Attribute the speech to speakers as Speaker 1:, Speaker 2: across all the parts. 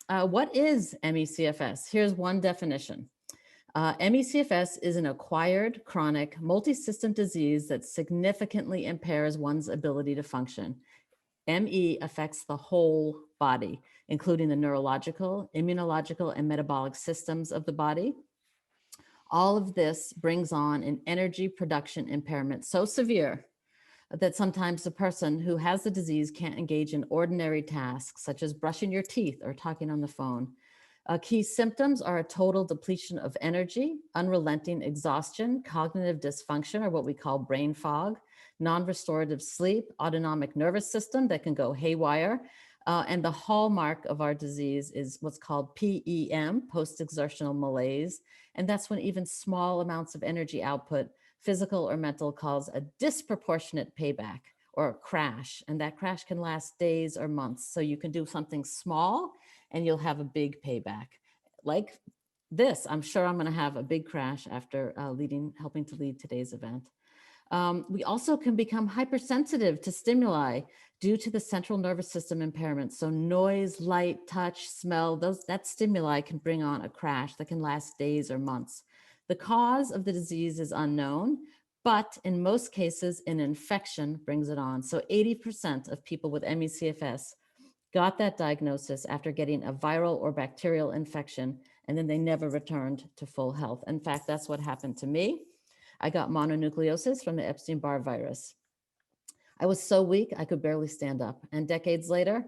Speaker 1: What is ME/CFS? Here's one definition. ME/CFS is an acquired chronic multi-system disease that significantly impairs one's ability to function. ME affects the whole body, including the neurological, immunological, and metabolic systems of the body. All of this brings on an energy production impairment so severe that sometimes the person who has the disease can't engage in ordinary tasks, such as brushing your teeth or talking on the phone. Key symptoms are a total depletion of energy, unrelenting exhaustion, cognitive dysfunction, or what we call brain fog, non-restorative sleep, autonomic nervous system that can go haywire. And the hallmark of our disease is what's called PEM, post-exertional malaise. And that's when even small amounts of energy output, physical or mental, cause a disproportionate payback or a crash. And that crash can last days or months. So you can do something small and you'll have a big payback. Like this, I'm sure I'm going to have a big crash after helping to lead today's event. We also can become hypersensitive to stimuli due to the central nervous system impairment. So noise, light, touch, smell, that stimuli can bring on a crash that can last days or months. The cause of the disease is unknown, but in most cases, an infection brings it on. So 80% of people with ME/CFS got that diagnosis after getting a viral or bacterial infection, and then they never returned to full health. In fact, that's what happened to me. I got mononucleosis from the Epstein-Barr virus. I was so weak, I could barely stand up. And decades later,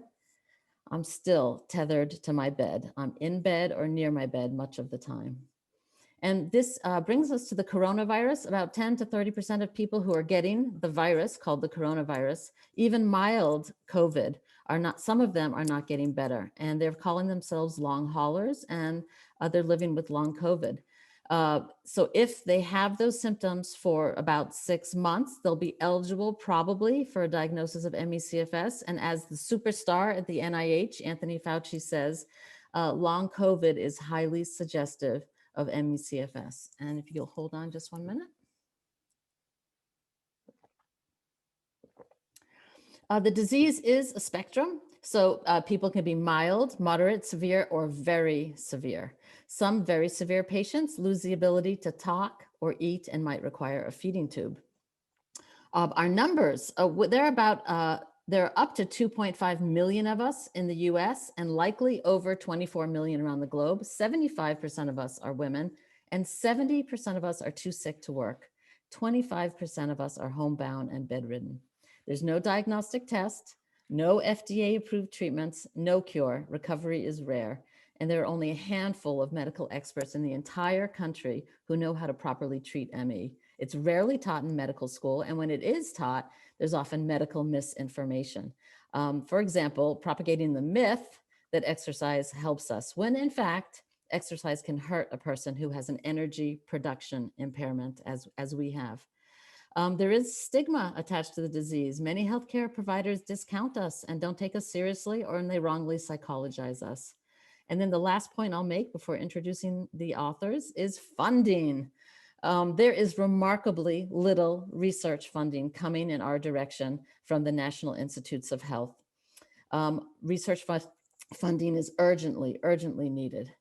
Speaker 1: I'm still tethered to my bed. I'm in bed or near my bed much of the time. And this brings us to the coronavirus. About 10 to 30% of people who are getting the virus called the coronavirus, even mild COVID, some of them are not getting better. And they're calling themselves long haulers, and they're living with long COVID. So if they have those symptoms for about 6 months, they'll be eligible probably for a diagnosis of ME/CFS. And as the superstar at the NIH, Anthony Fauci, says, long COVID is highly suggestive of ME/CFS. And if you'll hold on just 1 minute. The disease is a spectrum. So people can be mild, moderate, severe, or very severe. Some very severe patients lose the ability to talk or eat and might require a feeding tube. Our numbers, there are up to 2.5 million of us in the US and likely over 24 million around the globe. 75% of us are women and 70% of us are too sick to work. 25% of us are homebound and bedridden. There's no diagnostic test, no FDA-approved treatments, no cure. Recovery is rare. And there are only a handful of medical experts in the entire country who know how to properly treat ME. It's rarely taught in medical school. And when it is taught, there's often medical misinformation. For example, propagating the myth that exercise helps us, when in fact, exercise can hurt a person who has an energy production impairment as we have. There is stigma attached to the disease. Many healthcare providers discount us and don't take us seriously, or they wrongly psychologize us. And then the last point I'll make before introducing the authors is funding. There is remarkably little research funding coming in our direction from the National Institutes of Health. Research funding is urgently needed.